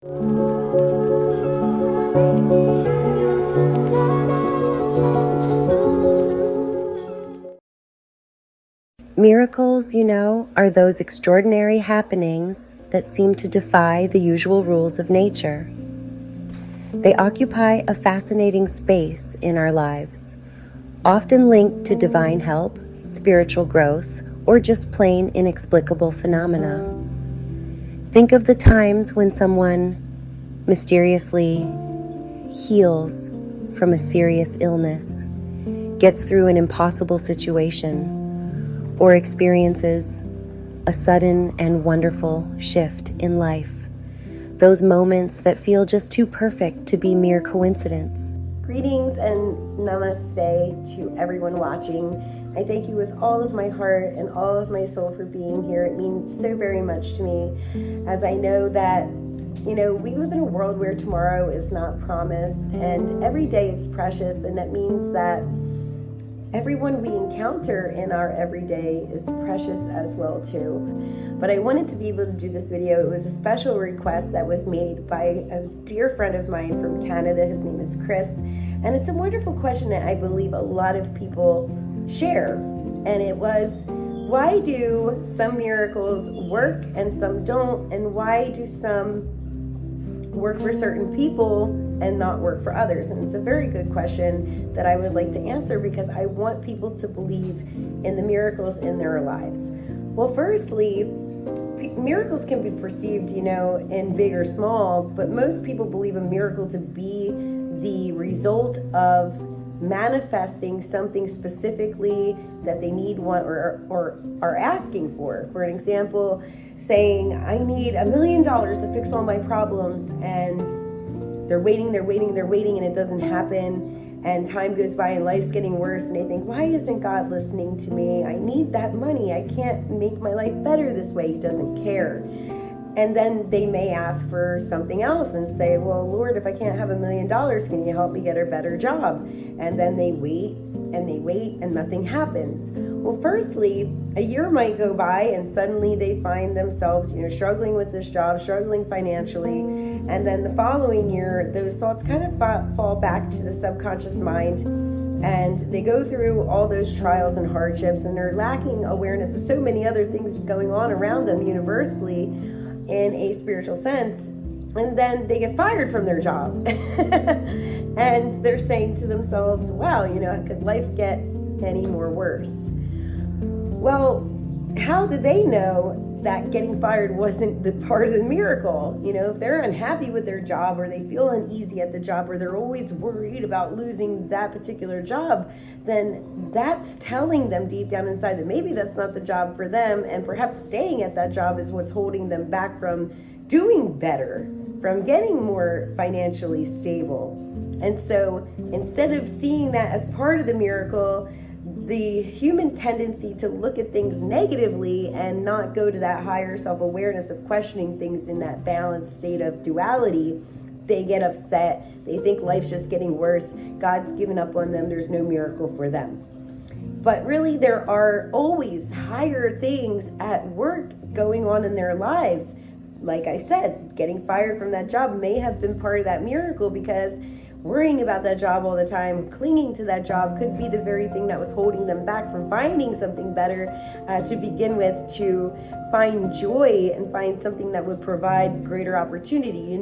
Miracles, are those extraordinary happenings that seem to defy the usual rules of nature. They occupy a fascinating space in our lives, often linked to divine help, spiritual growth, or just plain inexplicable phenomena. Think of the times when someone mysteriously heals from a serious illness, gets through an impossible situation, or experiences a sudden and wonderful shift in life. Those moments that feel just too perfect to be mere coincidence. Greetings and namaste to everyone watching. I thank you with all of my heart and all of my soul for being here. It means so very much to me, as I know that we live in a world where tomorrow is not promised and every day is precious, and that means that everyone we encounter in our everyday is precious as well too. But I wanted to be able to do this video. It was a special request that was made by a dear friend of mine from Canada. His name is Chris. And it's a wonderful question that I believe a lot of people share. And it was, why do some miracles work and some don't? And why do some work for certain people and not work for others? And it's a very good question that I would like to answer, because I want people to believe in the miracles in their lives. Well, firstly, miracles can be perceived, in big or small, but most people believe a miracle to be the result of manifesting something specifically that they need, want, or are asking for. For an example, saying, I need $1 million to fix all my problems, and they're waiting, and it doesn't happen, and time goes by and life's getting worse, and they think, why isn't God listening to me? I need that money. I can't make my life better this way. He doesn't care. And then they may ask for something else and say, well, Lord, if I can't have $1 million, can you help me get a better job? And then they wait and nothing happens. Well, firstly, a year might go by and suddenly they find themselves, struggling with this job, struggling financially. And then the following year, those thoughts kind of fall back to the subconscious mind, and they go through all those trials and hardships, and they're lacking awareness of so many other things going on around them universally in a spiritual sense. And then they get fired from their job. And they're saying to themselves, wow, could life get any more worse? Well, how did they know that getting fired wasn't the part of the miracle? If they're unhappy with their job, or they feel uneasy at the job, or they're always worried about losing that particular job, then that's telling them deep down inside that maybe that's not the job for them, and perhaps staying at that job is what's holding them back from doing better, from getting more financially stable. And so instead of seeing that as part of the miracle, the human tendency to look at things negatively and not go to that higher self-awareness of questioning things in that balanced state of duality, they get upset. They think life's just getting worse. God's given up on them. There's no miracle for them. But really, there are always higher things at work going on in their lives. Like I said, getting fired from that job may have been part of that miracle, because worrying about that job all the time, clinging to that job, could be the very thing that was holding them back from finding something better to begin with, to find joy and find something that would provide greater opportunity.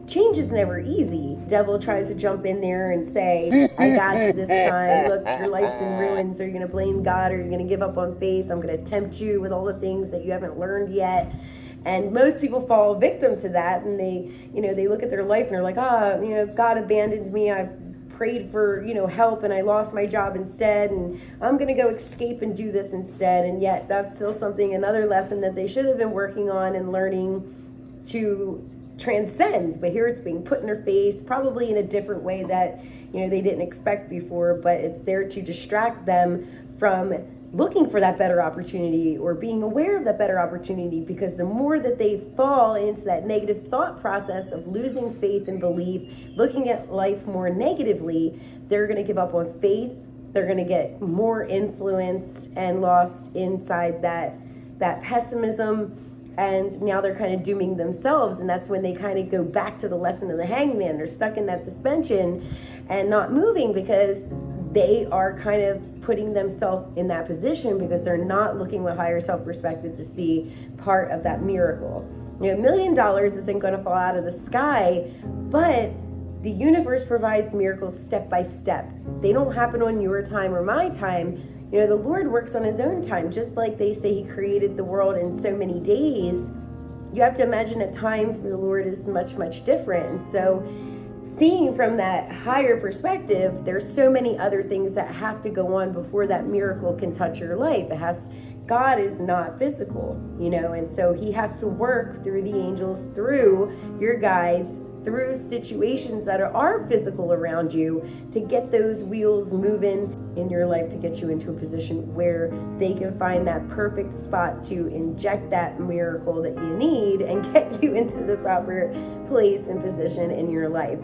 Change is never easy. Devil tries to jump in there and say, I got you this time. Look, your life's in ruins. Are you going to blame God? Are you going to give up on faith? I'm going to tempt you with all the things that you haven't learned yet. And most people fall victim to that, and they look at their life and they're like, God abandoned me. I prayed for, help, and I lost my job instead, and I'm going to go escape and do this instead. And yet that's still another lesson that they should have been working on and learning to transcend. But here it's being put in their face, probably in a different way that, they didn't expect before, but it's there to distract them from looking for that better opportunity or being aware of that better opportunity, because the more that they fall into that negative thought process of losing faith and belief, looking at life more negatively, they're going to give up on faith. They're going to get more influenced and lost inside that pessimism, and now they're kind of dooming themselves. And that's when they kind of go back to the lesson of the hangman. They're stuck in that suspension and not moving because they are kind of putting themselves in that position because they're not looking with higher self perspective to see part of that miracle. $1 million isn't going to fall out of the sky, but the universe provides miracles step by step. They don't happen on your time or my time. The Lord works on his own time. Just like they say he created the world in so many days, you have to imagine that time for the Lord is much, much different. And so seeing from that higher perspective, there's so many other things that have to go on before that miracle can touch your life. God is not physical, and so he has to work through the angels, through your guides, through situations that are physical around you to get those wheels moving in your life, to get you into a position where they can find that perfect spot to inject that miracle that you need and get you into the proper place and position in your life.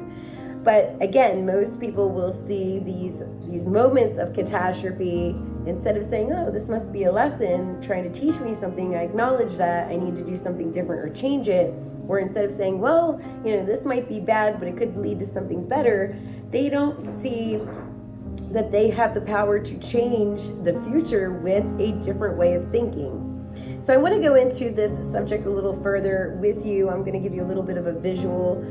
But again, most people will see these moments of catastrophe, instead of saying, oh, this must be a lesson trying to teach me something, I acknowledge that I need to do something different or change it. Or instead of saying, well, this might be bad, but it could lead to something better, they don't see that they have the power to change the future with a different way of thinking. So I want to go into this subject a little further with you. I'm going to give you a little bit of a visual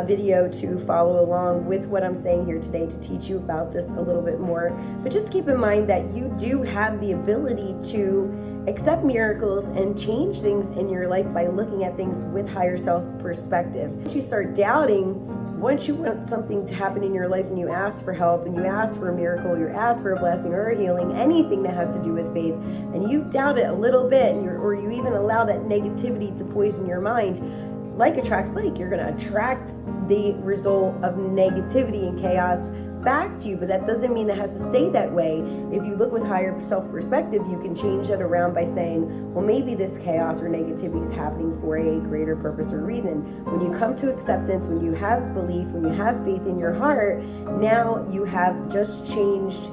video to follow along with what I'm saying here today to teach you about this a little bit more. But just keep in mind that you do have the ability to accept miracles and change things in your life by looking at things with higher self perspective. Once you start doubting, once you want something to happen in your life and you ask for help and you ask for a miracle, you ask for a blessing or a healing, anything that has to do with faith, and you doubt it a little bit, or you even allow that negativity to poison your mind, like attracts like, you're going to attract the result of negativity and chaos back to you. But that doesn't mean it has to stay that way. If you look with higher self perspective, you can change that around by saying, well, maybe this chaos or negativity is happening for a greater purpose or reason. When you come to acceptance, when you have belief, when you have faith in your heart, now you have just changed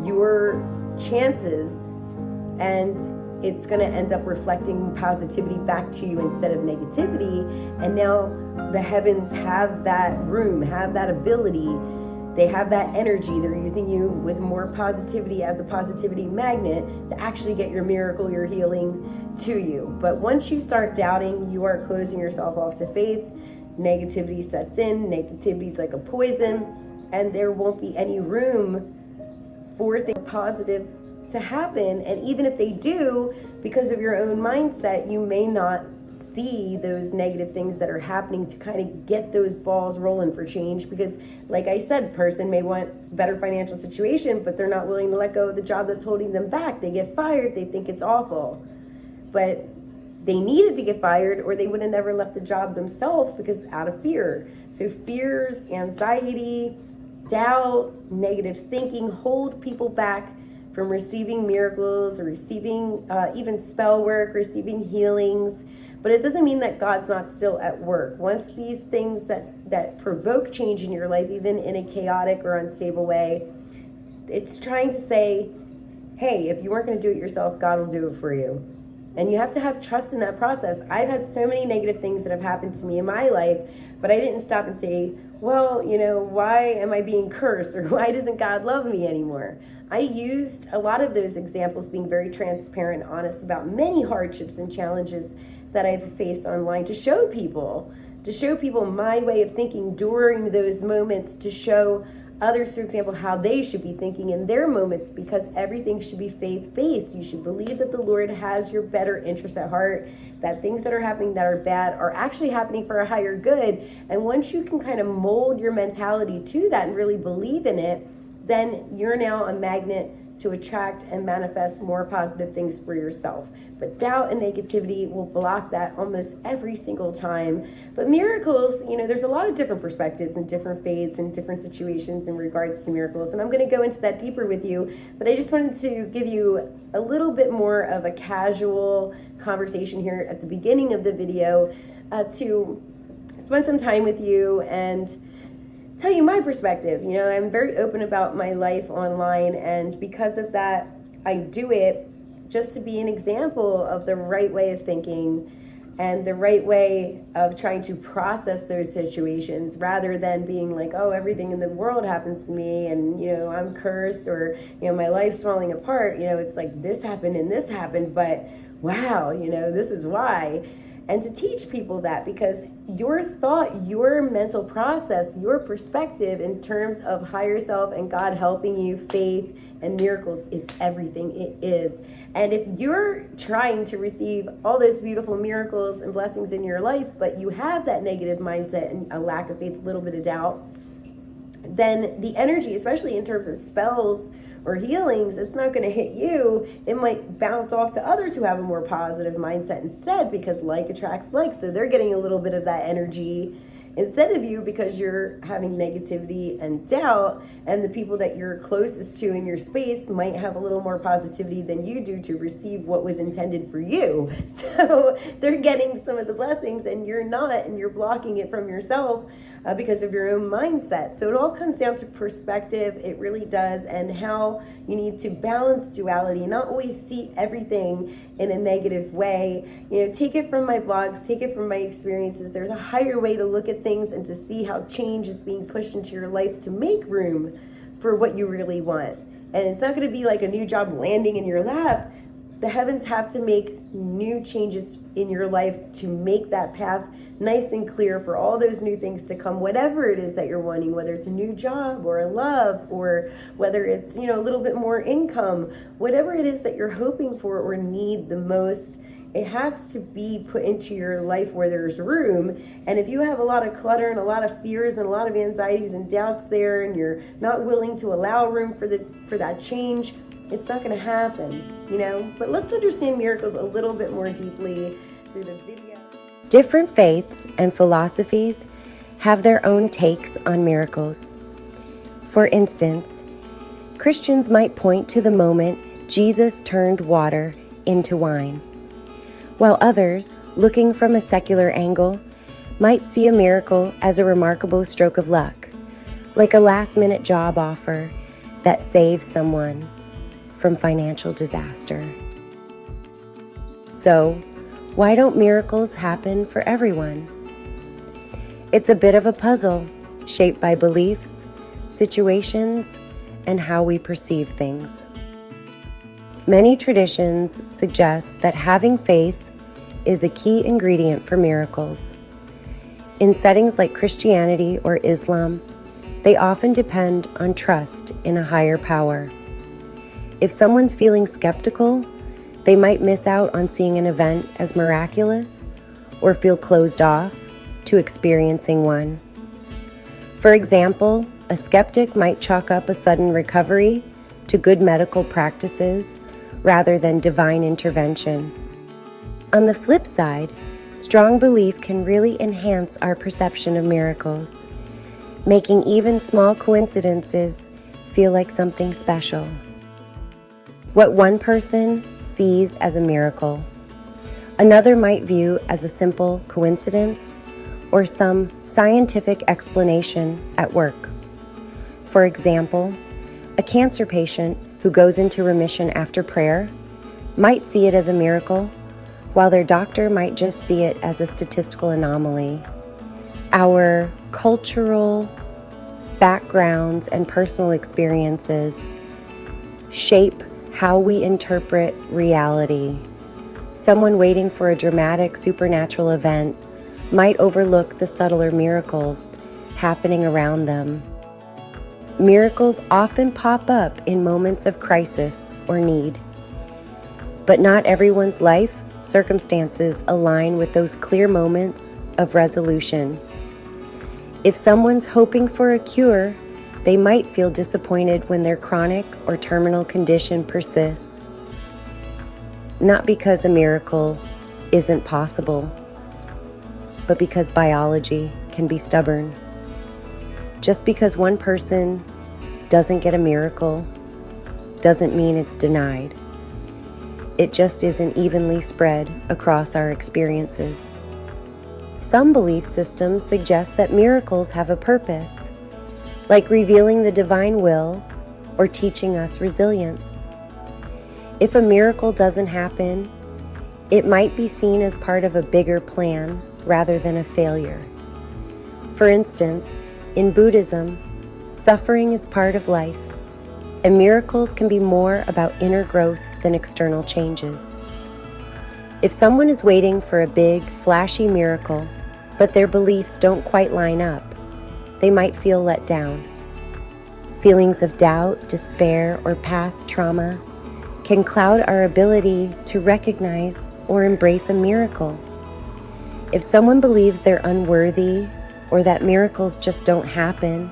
your chances, and it's going to end up reflecting positivity back to you instead of negativity. And now the heavens have that room, have that ability. They have that energy. They're using you with more positivity as a positivity magnet to actually get your miracle, your healing to you. But once you start doubting, you are closing yourself off to faith. Negativity sets in. Negativity is like a poison, and there won't be any room for things positive to happen. And even if they do, because of your own mindset, you may not see those negative things that are happening to kind of get those balls rolling for change. Because like I said, person may want better financial situation, but they're not willing to let go of the job that's holding them back. They get fired, they think it's awful, but they needed to get fired or they would have never left the job themselves, because out of fear. So fears, anxiety, doubt, negative thinking hold people back from receiving miracles or receiving even spell work, receiving healings. But it doesn't mean that God's not still at work. Once these things that provoke change in your life, even in a chaotic or unstable way, it's trying to say, hey, if you weren't going to do it yourself, God will do it for you. And you have to have trust in that process. I've had so many negative things that have happened to me in my life, but I didn't stop and say, well, why am I being cursed, or why doesn't God love me anymore? I used a lot of those examples, being very transparent and honest about many hardships and challenges that I've faced online, to show people my way of thinking during those moments, to show others, for example, how they should be thinking in their moments, because everything should be faith-based. You should believe that the Lord has your better interest at heart, that things that are happening that are bad are actually happening for a higher good. And once you can kind of mold your mentality to that and really believe in it, then you're now a magnet to attract and manifest more positive things for yourself. But doubt and negativity will block that almost every single time. But miracles, there's a lot of different perspectives and different faiths and different situations in regards to miracles. And I'm going to go into that deeper with you. But I just wanted to give you a little bit more of a casual conversation here at the beginning of the video to spend some time with you and tell you my perspective. I'm very open about my life online, and because of that, I do it just to be an example of the right way of thinking and the right way of trying to process those situations, rather than being like, oh, everything in the world happens to me and, you know, I'm cursed, or, you know, my life's falling apart. You know, it's like this happened, but wow, you know, this is why. And to teach people that, because your thought, your mental process, your perspective in terms of higher self and God helping you, faith and miracles is everything. It is. And if you're trying to receive all those beautiful miracles and blessings in your life, but you have that negative mindset and a lack of faith, a little bit of doubt, then the energy, especially in terms of spells or healings, it's not going to hit you. It might bounce off to others who have a more positive mindset instead, because like attracts like. So they're getting a little bit of that energy instead of you, because you're having negativity and doubt, and the people that you're closest to in your space might have a little more positivity than you do to receive what was intended for you. So they're getting some of the blessings and you're not, and you're blocking it from yourself because of your own mindset. So it all comes down to perspective. It really does. And how you need to balance duality, not always see everything in a negative way. You know, take it from my blogs, take it from my experiences. There's a higher way to look at things and to see how change is being pushed into your life to make room for what you really want. And it's not going to be like a new job landing in your lap. The heavens have to make new changes in your life to make that path nice and clear for all those new things to come, whatever it is that you're wanting, whether it's a new job or a love, or whether it's, you know, a little bit more income, whatever it is that you're hoping for or need the most. It has to be put into your life where there's room. And if you have a lot of clutter and a lot of fears and a lot of anxieties and doubts there, and you're not willing to allow room for that change, it's not going to happen, you know. But let's understand miracles a little bit more deeply through the video. Different faiths and philosophies have their own takes on miracles. For instance, Christians might point to the moment Jesus turned water into wine, while others, looking from a secular angle, might see a miracle as a remarkable stroke of luck, like a last-minute job offer that saves someone from financial disaster. So, why don't miracles happen for everyone? It's a bit of a puzzle, shaped by beliefs, situations, and how we perceive things. Many traditions suggest that having faith is a key ingredient for miracles. In settings like Christianity or Islam, they often depend on trust in a higher power. If someone's feeling skeptical, they might miss out on seeing an event as miraculous, or feel closed off to experiencing one. For example, a skeptic might chalk up a sudden recovery to good medical practices rather than divine intervention. On the flip side, strong belief can really enhance our perception of miracles, making even small coincidences feel like something special. What one person sees as a miracle, another might view as a simple coincidence or some scientific explanation at work. For example, a cancer patient who goes into remission after prayer might see it as a miracle, while their doctor might just see it as a statistical anomaly. Our cultural backgrounds and personal experiences shape how we interpret reality. Someone waiting for a dramatic supernatural event might overlook the subtler miracles happening around them. Miracles often pop up in moments of crisis or need, but not everyone's life circumstances align with those clear moments of resolution. If someone's hoping for a cure, they might feel disappointed when their chronic or terminal condition persists. Not because a miracle isn't possible, but because biology can be stubborn. Just because one person doesn't get a miracle doesn't mean it's denied. It just isn't evenly spread across our experiences. Some belief systems suggest that miracles have a purpose, like revealing the divine will or teaching us resilience. If a miracle doesn't happen, It might be seen as part of a bigger plan rather than a failure. For instance, in Buddhism, suffering is part of life, and miracles can be more about inner growth than external changes. If someone is waiting for a big, flashy miracle, but their beliefs don't quite line up, they might feel let down. Feelings of doubt, despair, or past trauma can cloud our ability to recognize or embrace a miracle. If someone believes they're unworthy or that miracles just don't happen,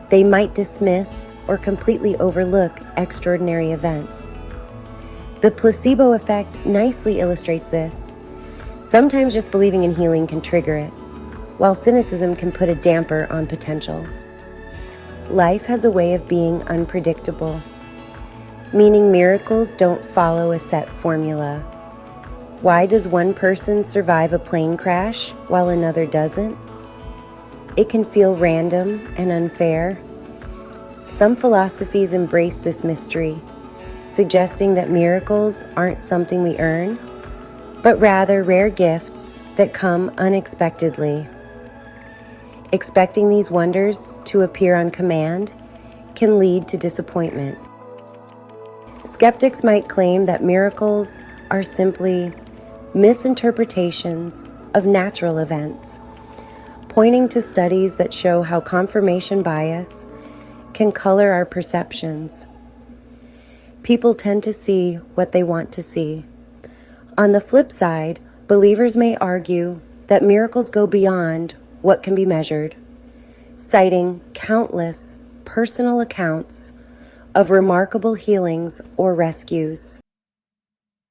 they might dismiss or completely overlook extraordinary events. The placebo effect nicely illustrates this. Sometimes just believing in healing can trigger it, while cynicism can put a damper on potential. Life has a way of being unpredictable, meaning miracles don't follow a set formula. Why does one person survive a plane crash while another doesn't? It can feel random and unfair. Some philosophies embrace this mystery, suggesting that miracles aren't something we earn, but rather rare gifts that come unexpectedly. Expecting these wonders to appear on command can lead to disappointment. Skeptics might claim that miracles are simply misinterpretations of natural events, pointing to studies that show how confirmation bias can color our perceptions. People tend to see what they want to see. On the flip side, believers may argue that miracles go beyond what can be measured, citing countless personal accounts of remarkable healings or rescues.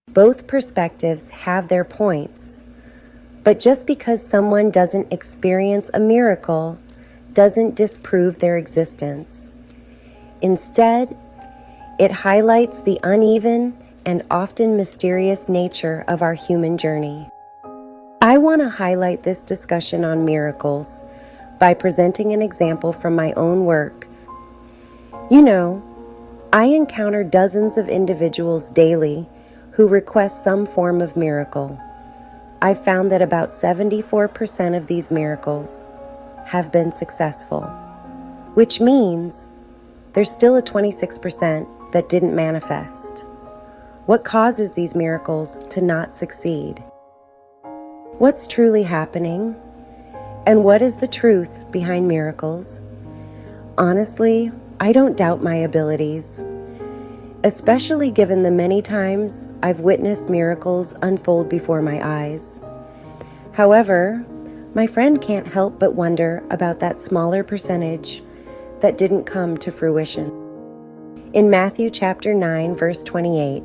Both perspectives have their points, but just because someone doesn't experience a miracle doesn't disprove their existence. Instead, it highlights the uneven and often mysterious nature of our human journey. I want to highlight this discussion on miracles by presenting an example from my own work. I encounter dozens of individuals daily who request some form of miracle. I've found that about 74% of these miracles have been successful, which means there's still a 26% that didn't manifest. What causes these miracles to not succeed? What's truly happening? And what is the truth behind miracles? Honestly, I don't doubt my abilities, especially given the many times I've witnessed miracles unfold before my eyes. However, my friend can't help but wonder about that smaller percentage that didn't come to fruition. In Matthew chapter 9, verse 28,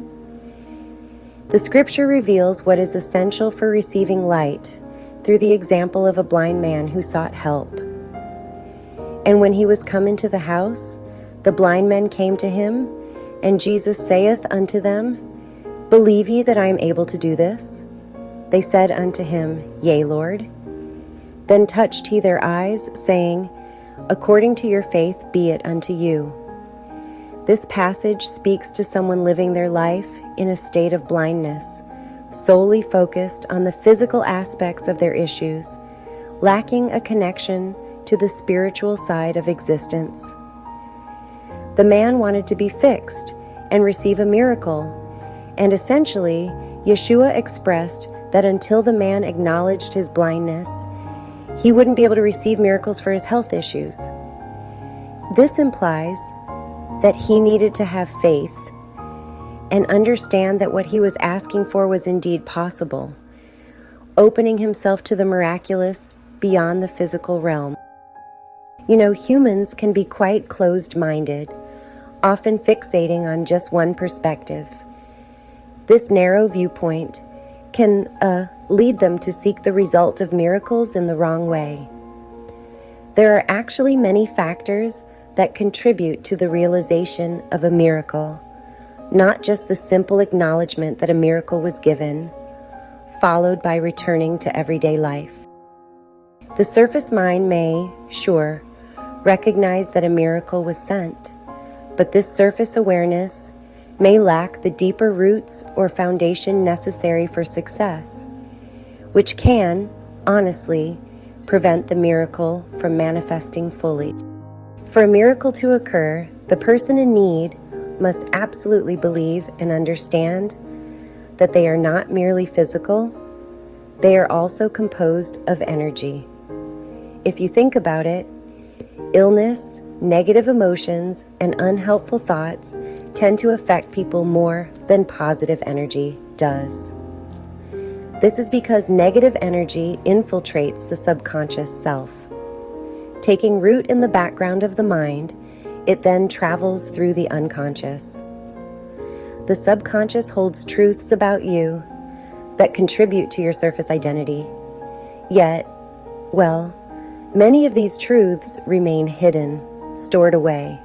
the scripture reveals what is essential for receiving light through the example of a blind man who sought help. And when he was come into the house, the blind men came to him, and Jesus saith unto them, Believe ye that I am able to do this? They said unto him, Yea, Lord. Then touched he their eyes, saying, According to your faith be it unto you. This passage speaks to someone living their life in a state of blindness, solely focused on the physical aspects of their issues, lacking a connection to the spiritual side of existence. The man wanted to be fixed and receive a miracle, and essentially, Yeshua expressed that until the man acknowledged his blindness, he wouldn't be able to receive miracles for his health issues. This implies that he needed to have faith and understand that what he was asking for was indeed possible, opening himself to the miraculous beyond the physical realm. Humans can be quite closed-minded, often fixating on just one perspective. This narrow viewpoint can lead them to seek the result of miracles in the wrong way. There are actually many factors that contribute to the realization of a miracle, not just the simple acknowledgement that a miracle was given, followed by returning to everyday life. The surface mind may, sure, recognize that a miracle was sent, but this surface awareness may lack the deeper roots or foundation necessary for success, which can, honestly, prevent the miracle from manifesting fully. For a miracle to occur, the person in need must absolutely believe and understand that they are not merely physical, they are also composed of energy. If you think about it, illness, negative emotions, and unhelpful thoughts tend to affect people more than positive energy does. This is because negative energy infiltrates the subconscious self. Taking root in the background of the mind, it then travels through the unconscious. The subconscious holds truths about you that contribute to your surface identity. Yet, well, many of these truths remain hidden, stored away.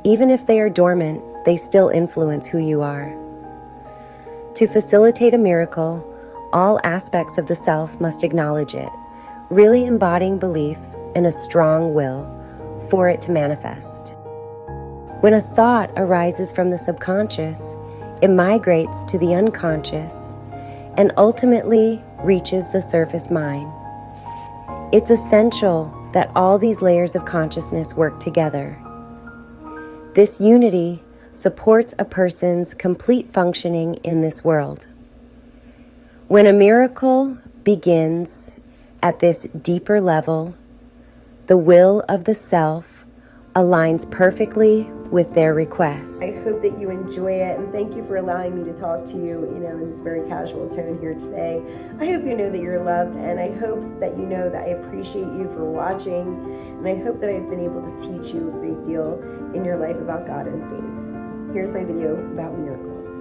Even if they are dormant, they still influence who you are. To facilitate a miracle, all aspects of the self must acknowledge it, really embodying belief and a strong will for it to manifest. When a thought arises from the subconscious, it migrates to the unconscious and ultimately reaches the surface mind. It's essential that all these layers of consciousness work together. This unity supports a person's complete functioning in this world. When a miracle begins at this deeper level, the will of the self aligns perfectly with their request. I hope that you enjoy it, and thank you for allowing me to talk to you, in this very casual tone here today. I hope you know that you're loved, and I hope that you know that I appreciate you for watching, and I hope that I've been able to teach you a great deal in your life about God and faith. Here's my video about miracles.